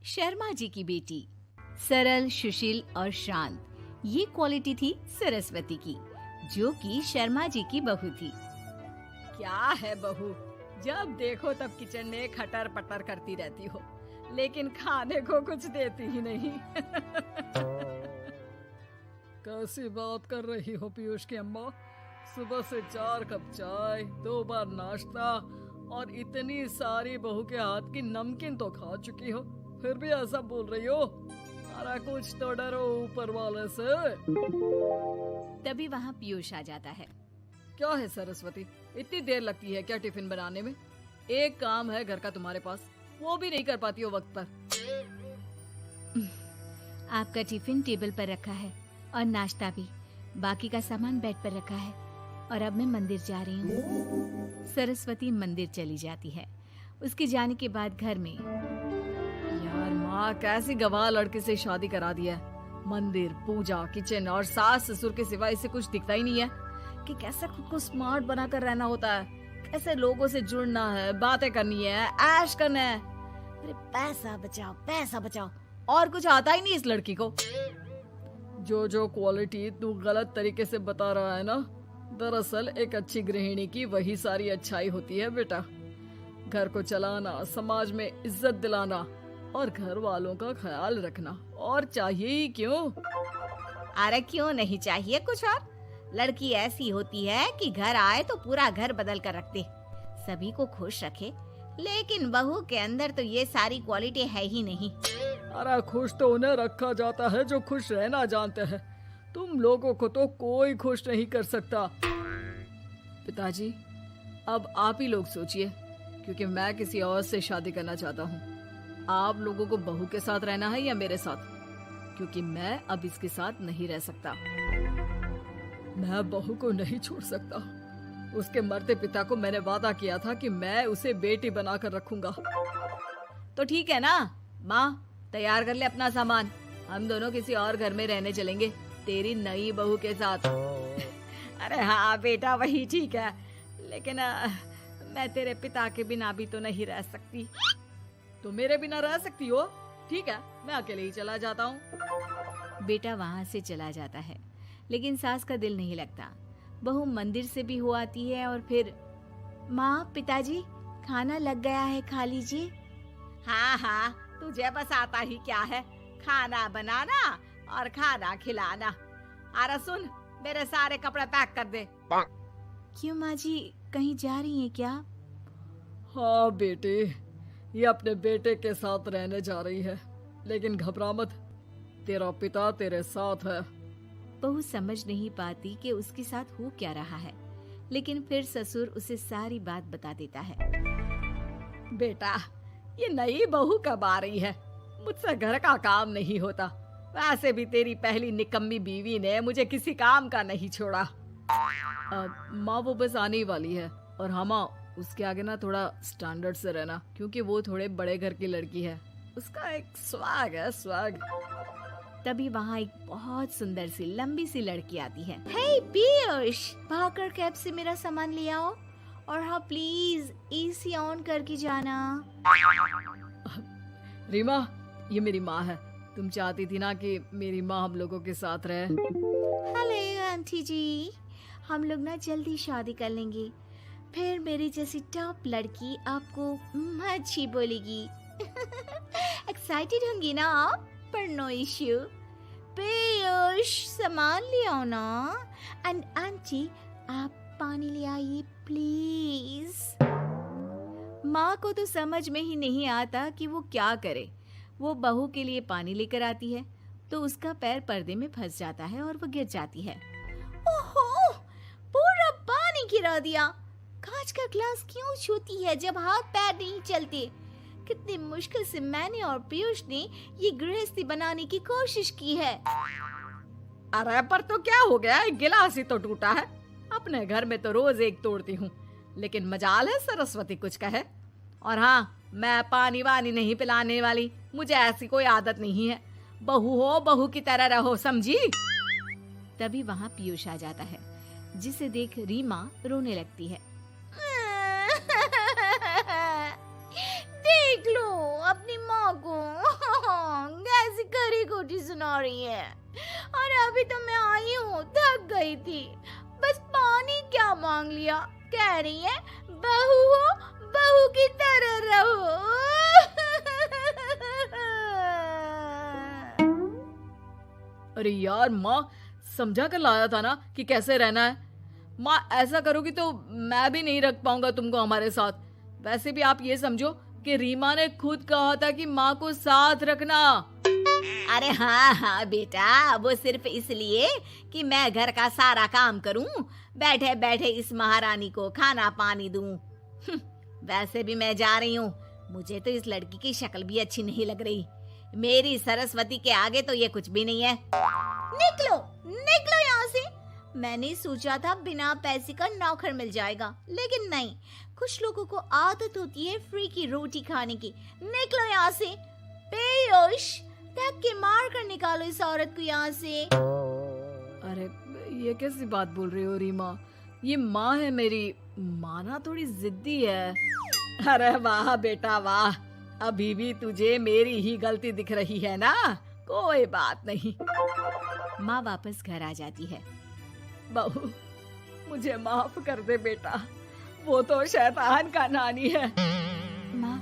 शर्मा जी की बेटी। सरल, सुशील और शांत, ये क्वालिटी थी सरस्वती की, जो कि शर्मा जी की बहू थी। क्या है बहू, जब देखो तब किचन में खटर पटर करती रहती हो, लेकिन खाने को कुछ देती ही नहीं। कैसी बात कर रही हो पीयूष की अम्मा? सुबह से 4 कप चाय, 2 बार नाश्ता और इतनी सारी बहू के हाथ की नमकीन तो खा चुकी हो, फिर भी ऐसा बोल रही हो? अरे कुछ तो डरो ऊपर वाले से। तभी वहाँ पीयूष आ जाता है। क्या है सरस्वती, इतनी देर लगती है क्या टिफिन बनाने में? एक काम है घर का तुम्हारे पास, वो भी नहीं कर पाती हो वक्त पर। आपका टिफिन टेबल पर रखा है और नाश्ता भी, बाकी का सामान बेड पर रखा है और अब मैं मंदिर जा रही हूँ। सरस्वती मंदिर चली जाती है। उसके जाने के बाद घर में, यार माँ कैसी गवाह लड़के से शादी करा दिया है। मंदिर, पूजा, किचन और सास ससुर के सिवा इसे कुछ दिखता ही नहीं है कि कैसे खुद को स्मार्ट बनाकर रहना होता है, कैसे लोगों से जुड़ना है, बातें करनी है, ऐश करना है। अरे पैसा बचाओ और कुछ आता ही नहीं इस लड़की को। जो क्वालिटी तू गलत तरीके से बता रहा है ना, दरअसल एक अच्छी गृहिणी की वही सारी अच्छाई होती है बेटा। घर को चलाना, समाज में इज्जत दिलाना और घर वालों का ख्याल रखना, और चाहिए ही क्यों? अरे क्यों नहीं चाहिए कुछ और? लड़की ऐसी होती है कि घर आए तो पूरा घर बदल कर रख दे, सभी को खुश रखे। लेकिन बहू के अंदर तो ये सारी क्वालिटी है ही नहीं। अरे खुश तो उन्हें रखा जाता है जो खुश रहना जानते हैं। तुम लोगों को तो कोई खुश नहीं कर सकता। पिताजी, अब आप ही लोग सोचिए, क्योंकि मैं किसी और से शादी करना चाहता हूँ। आप लोगों को बहू के साथ रहना है या मेरे साथ? क्योंकि मैं अब इसके साथ नहीं रह सकता। मैं बहू को नहीं छोड़ सकता। उसके मरते पिता को मैंने वादा किया था कि मैं उसे बेटी बनाकर रखूंगा। तो ठीक है ना माँ, तैयार कर ले अपना सामान, हम दोनों किसी और घर में रहने चलेंगे तेरी नई बहू के साथ। अरे हाँ बेटा, वही ठीक है, लेकिन मैं तेरे पिता के बिना भी तो नहीं रह सकती। तो मेरे बिना रह सकती हो? ठीक है, मैं अकेले ही चला जाता हूँ। बेटा वहाँ से चला जाता है, लेकिन सास का दिल नहीं लगता। बहू मंदिर से भी हो आती है और फिर, माँ, पिताजी, खाना लग गया है, खा लीजिए। हाँ, तुझे बस आता ही क्या है, खाना बनाना और खाना खिलाना। अरे सुन, मेरे सारे कपड़े पैक कर दे। क्यों माँ जी, कहीं जा रही हैं क्या? हाँ बेटे, ये अपने बेटे के साथ रहने जा रही है, लेकिन घबरा मत, तेरा पिता तेरे साथ है। बहू समझ नहीं पाती कि उसके साथ हो क्या रहा है, लेकिन फिर ससुर उसे सारी बात बता देता है। बेटा, ये नई बहू कब आ रही है? मुझसे घर का काम नहीं होता। वैसे भी तेरी पहली निकम्मी बीवी ने मुझे किसी काम का नहीं छोड़ा। माँ वो बस आने ही वाली है, और हाँ माँ, उसके आगे ना थोड़ा स्टैंडर्ड से रहना, क्योंकि वो थोड़े बड़े घर की लड़की है। उसका एक स्वैग है, स्वैग। तभी वहाँ एक बहुत सुंदर सी लंबी सी लड़की आती है। हे पीयूष, भागकर कैब से मेरा सामान ले आओ, और हाँ प्लीज एसी ऑन करके जाना। रीमा, ये मेरी माँ है। तुम चाहती थी ना कि मेरी माँ हम लोगों के साथ रहे। हेलो आंटी जी, हम लोग ना जल्दी शादी कर लेंगे, फिर मेरी जैसी टॉप लड़की आपको अच्छी बोलेगी। एक्साइटेड होंगी ना आप? पर नो इश्यू। पीयूष, सामान ले आओ ना, एंड आंटी आप पानी ले आइए प्लीज। माँ को तो समझ में ही नहीं आता कि वो क्या करे। वो बहू के लिए पानी लेकर आती है तो उसका पैर पर्दे में फंस जाता है और वो गिर जाती है। ओहो, पूरा पानी गिरा दिया। कांच का ग्लास क्यों छूती है जब हाथ पैर नहीं चलते? कितनी मुश्किल से मैंने और पीयूष ने ये गृहस्थी बनाने की कोशिश की है। अरे पर तो क्या हो गया, एक गिलास ही तो टूटा है। अपने घर में तो रोज एक तोड़ती हूँ, लेकिन मजाल है सरस्वती कुछ कहे। और हाँ, मैं पानी वानी नहीं पिलाने वाली, मुझे ऐसी कोई आदत नहीं है। बहू हो, बहू की तरह रहो, समझी? तभी वहाँ पीयूष आ जाता है, जिसे देख रीमा रोने लगती है। देख लो अपनी माँ को। रोटी सुना रही है। और अभी तो मैं आई हूँ, थक गई थी, बस पानी क्या मांग लिया। कह रही है बहू हो, बहू की तरह रहो। अरे यार माँ, समझा कर लाया था ना कि कैसे रहना है। माँ ऐसा करोगी तो मैं भी नहीं रख पाऊंगा तुमको हमारे साथ। वैसे भी आप ये समझो कि रीमा ने खुद कहा था कि माँ को साथ रखना। अरे हाँ हाँ बेटा, वो सिर्फ इसलिए कि मैं घर का सारा काम करूं, बैठे बैठे इस महारानी को खाना पानी दूं। वैसे भी मैं जा रही हूँ, मुझे तो इस लड़की की शक्ल भी अच्छी नहीं लग रही। मेरी सरस्वती के आगे तो ये कुछ भी नहीं है। निकलो निकलो यहाँ से। मैंने सोचा था बिना पैसे का नौकर मिल जाएगा, लेकिन नहीं। कुछ लोगों को आदत होती है फ्री की रोटी खाने की। निकलो यहाँ से। पीयूष, धक्के मार कर निकालो इस औरत को यहाँ से। अरे ये कैसी बात बोल रही हो रीमा? ये माँ है मेरी, माना थोड़ी जिद्दी है। अरे वाह बेटा वाह, अभी भी तुझे मेरी ही गलती दिख रही है ना? कोई बात नहीं। माँ वापस घर आ जाती है। बहू, मुझे माफ कर दे बेटा, वो तो शैतान का नानी है। माँ,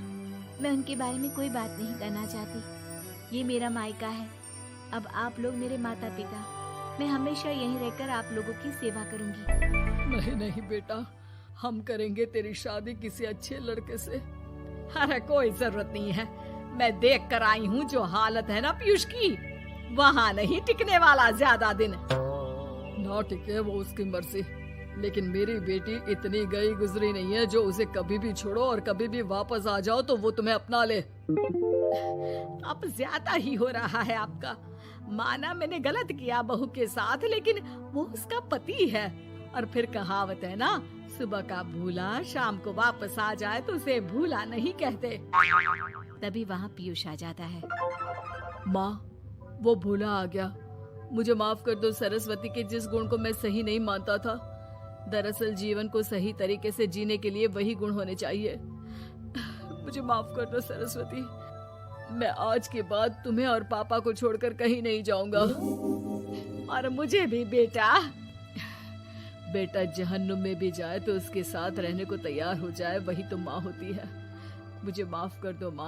मैं उनके बारे में कोई बात नहीं करना चाहती। ये मेरा मायका है। अब आप लोग मेरे माता पिता, मैं हमेशा यहीं रहकर आप लोगों की सेवा करूंगी। नहीं नहीं बेटा, हम करेंगे तेरी शादी किसी अच्छे लड़के से। अरे कोई जरूरत नहीं है, मैं देख कर आई हूँ जो हालत है ना पीयूष की, वहाँ नहीं टिकने वाला ज्यादा दिन। ना टिके वो उसकी मर्जी, लेकिन मेरी बेटी इतनी गई गुजरी नहीं है जो उसे कभी भी छोड़ो और कभी भी वापस आ जाओ तो वो तुम्हें अपना ले। अब ज्यादा ही हो रहा है आपका। माना मैंने गलत किया बहू के साथ, लेकिन वो उसका पति है। और फिर कहावत है ना, सुबह का भूला शाम को वापस आ जाए तो उसे भूला नहीं कहते। तभी वहाँ पीयूष आ जाता है। माँ, वो भूला आ गया, मुझे माफ कर दो। सरस्वती के जिस गुण को मैं सही नहीं मानता था, दरअसल जीवन को सही तरीके से जीने के लिए वही गुण होने चाहिए। मुझे माफ कर दो सरस्वती, मैं आज के बाद तुम्हें और पापा को छोड़कर कहीं नहीं जाऊंगा। और मुझे भी बेटा। बेटा जहन्नुम में भी जाए तो उसके साथ रहने को तैयार हो जाए, वही तो माँ होती है। मुझे माफ कर दो माँ।